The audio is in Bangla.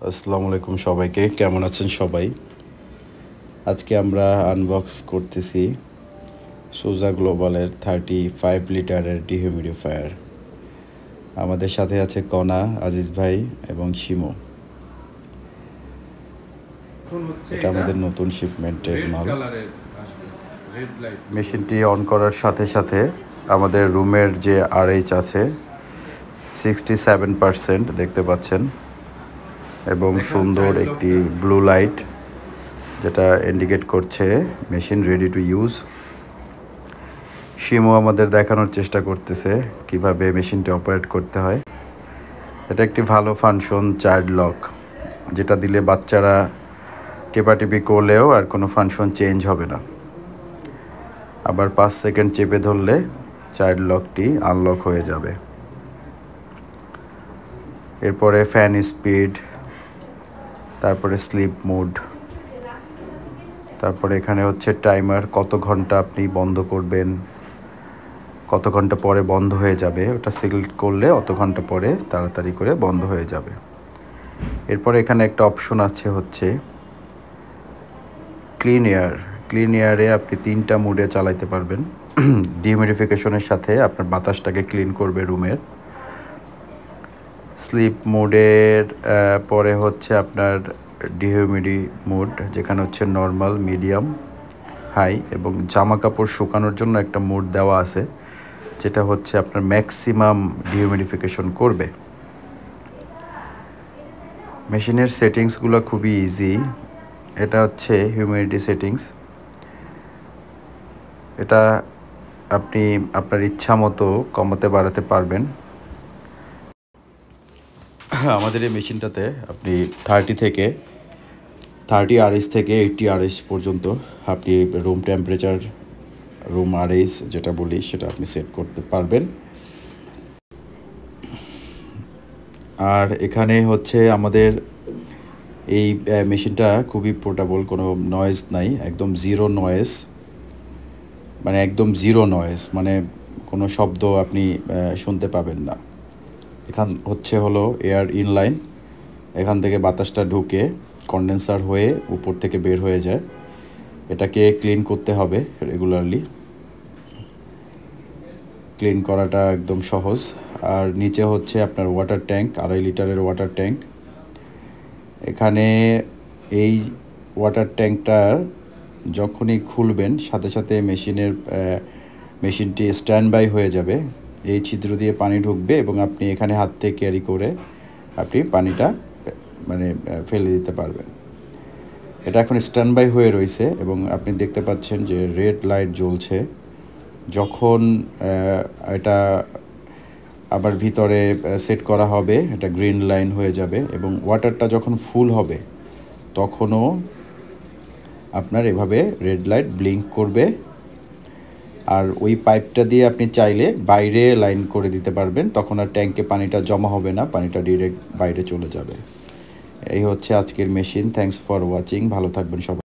আসসালামু আলাইকুম সবাইকে, কেমন আছেন সবাই? আজকে আমরা আনবক্স করতেছি সোজা গ্লোবালের 35 লিটারের ডিহিউমিডিফায়ার। আমাদের সাথে আছে কণা, আজিজ ভাই এবং শিমু। এটা আমাদের নতুন শিপমেন্টের মাল। মেশিনটি অন করার সাথে সাথে আমাদের রুমের যে RH আছে 67% দেখতে পাচ্ছেন, এবং সুন্দর একটি ব্লু লাইট যেটা ইন্ডিকেট করছে machine ready to use. Shimu আমাদের দেখানোর চেষ্টা করতেছে কিভাবে মেশিনটি অপারেট করতে হয়। এটা একটি ভালো ফাংশন চাইল্ড লক, যেটা দিলে বাচ্চারা টেপাটেপি করলেও আর কোনো ফাংশন চেঞ্জ হবে না। আবার 5 সেকেন্ড চেপে ধরলে চাইল্ড লকটি আনলক হয়ে যাবে। এরপরে ফ্যান স্পিড, তারপরে স্লিপ মোড, তারপরে এখানে হচ্ছে টাইমার, কত ঘন্টা আপনি বন্ধ করবেন, কত ঘন্টা পরে বন্ধ হয়ে যাবে, ওটা সিলেক্ট করলে অত ঘন্টা পরে তাড়াতাড়ি করে বন্ধ হয়ে যাবে। এরপরে এখানে একটা অপশন আছে হচ্ছে ক্লিন এয়ার। ক্লিন এয়ারে আপনি 3টা মুডে চালাইতে পারবেন। ডিহিউমিডিফিকেশনের সাথে আপনার বাতাসটাকে ক্লিন করবে রুমের। স্লিপ মোডের পরে হচ্ছে আপনার ডিহিউমিডি মোড, যেখানে হচ্ছে নর্মাল, মিডিয়াম, হাই, এবং জামা কাপড় শুকানোর জন্য একটা মোড দেওয়া আছে যেটা হচ্ছে আপনার ম্যাক্সিমাম ডিহিউমিডিফিকেশন করবে। মেশিনের সেটিংসগুলো খুবই ইজি। এটা হচ্ছে হিউমিডিটি সেটিংস। এটা আপনি আপনার ইচ্ছা মতো কমাতে বাড়াতে পারবেন। আমাদের এই মেশিনটাতে আপনি 30 RH থেকে 80 RH পর্যন্ত আপনি রুম টেম্পারেচার, রুম RH যেটা বলি সেটা আপনি সেট করতে পারবেন। আর এখানে হচ্ছে আমাদের এই মেশিনটা খুবই পোর্টেবল, কোনো নয়েজ নাই, একদম জিরো নয়েজ, মানে একদম জিরো নয়েজ, মানে কোনো শব্দ আপনি শুনতে পাবেন না। এখান হচ্ছে হলো এয়ার ইনলাইন, এখান থেকে বাতাসটা ঢুকে কন্ডেন্সার হয়ে উপর থেকে বের হয়ে যায়। এটাকে ক্লিন করতে হবে রেগুলারলি। ক্লিন করাটা একদম সহজ। আর নিচে হচ্ছে আপনার ওয়াটার ট্যাঙ্ক, 2.5 লিটারের ওয়াটার ট্যাঙ্ক। এখানে এই ওয়াটার ট্যাঙ্কটার যখনই খুলবেন সাথে সাথে মেশিনটি স্ট্যান্ড বাই হয়ে যাবে। এই ছিদ্র দিয়ে পানি ঢুকবে এবং আপনি এখানে হাত থেকে ক্যারি করে আপনি পানিটা ফেলে দিতে পারবেন। এটা এখন স্ট্যান্ড বাই হয়ে রয়েছে এবং আপনি দেখতে পাচ্ছেন যে রেড লাইট জ্বলছে। যখন এটা আবার ভিতরে সেট করা হবে এটা গ্রিন লাইন হয়ে যাবে, এবং ওয়াটারটা যখন ফুল হবে তখনও আপনার এভাবে রেড লাইট ব্লিঙ্ক করবে। আর ওই পাইপটা দিয়ে আপনি চাইলে বাইরে লাইন করে দিতে পারবেন, তখন আর ট্যাঙ্কে পানিটা জমা হবে না, পানিটা ডিরেক্ট বাইরে চলে যাবে। এই হচ্ছে আজকের মেশিন। থ্যাঙ্কস ফর ওয়াচিং, ভালো থাকবেন সবাই।